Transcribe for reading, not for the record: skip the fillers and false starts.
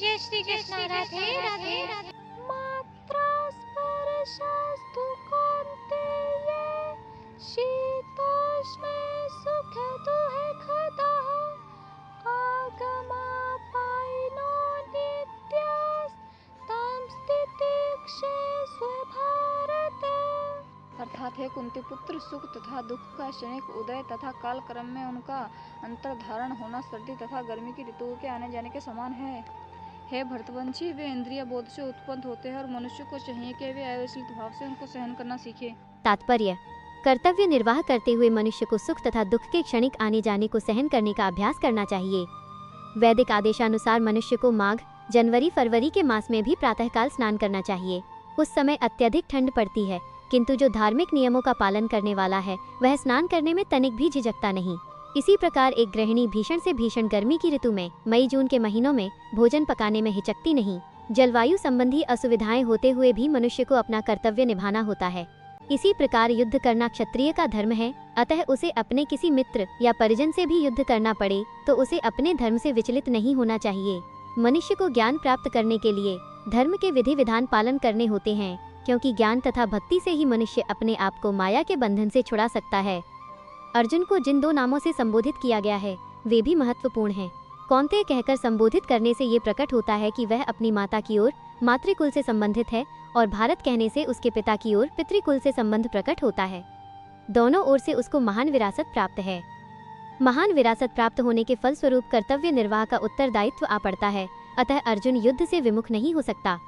जय श्री कृष्ण। राधे राधे राधे। मात्रा स्पर्शस्तु कौन्तेय शीतोष्णे सुखे दुःखदः आगमापायिनो नित्यास्तां स्थितिक्षेस्व भारत। अर्थात है कुंती पुत्र, सुख तथा दुख का क्षणिक उदय तथा काल क्रम में उनका अंतर्धारण होना सर्दी तथा गर्मी की ऋतुओं के आने जाने के समान है। हे भरतवंशी, वे इंद्रिय बोध से उत्पन्न होते हैं और मनुष्य को चाहिए कि वे अविचलित भाव से उनको सहन करना सीखे। तात्पर्य: कर्तव्य निर्वाह करते हुए मनुष्य को सुख तथा दुख के क्षणिक आने जाने को सहन करने का अभ्यास करना चाहिए। वैदिक आदेशानुसार मनुष्य को माघ, जनवरी, फरवरी के मास में भी प्रातःकाल स्नान करना चाहिए। उस समय अत्यधिक ठंड पड़ती है, किंतु जो धार्मिक नियमों का पालन करने वाला है वह स्नान करने में तनिक भी झिझकता नहीं। इसी प्रकार एक गृहिणी भीषण से भीषण गर्मी की ऋतु में मई जून के महीनों में भोजन पकाने में हिचकती नहीं। जलवायु संबंधी असुविधाएं होते हुए भी मनुष्य को अपना कर्तव्य निभाना होता है। इसी प्रकार युद्ध करना क्षत्रिय का धर्म है, अतः उसे अपने किसी मित्र या परिजन से भी युद्ध करना पड़े तो उसे अपने धर्म से विचलित नहीं होना चाहिए। मनुष्य को ज्ञान प्राप्त करने के लिए धर्म के विधि विधान पालन करने होते हैं, क्योंकि ज्ञान तथा भक्ति से ही मनुष्य अपने आप को माया के बंधन से छुड़ा सकता है। अर्जुन को जिन 2 नामों से संबोधित किया गया है वे भी महत्वपूर्ण हैं। कौन्तेय कहकर संबोधित करने से ये प्रकट होता है कि वह अपनी माता की ओर मातृकुल से संबंधित है, और भारत कहने से उसके पिता की ओर पितृकुल से संबंध प्रकट होता है। दोनों ओर से उसको महान विरासत प्राप्त है। महान विरासत प्राप्त होने के फलस्वरूप कर्तव्य निर्वाह का उत्तरदायित्व आ पड़ता है, अतः अर्जुन युद्ध से विमुख नहीं हो सकता।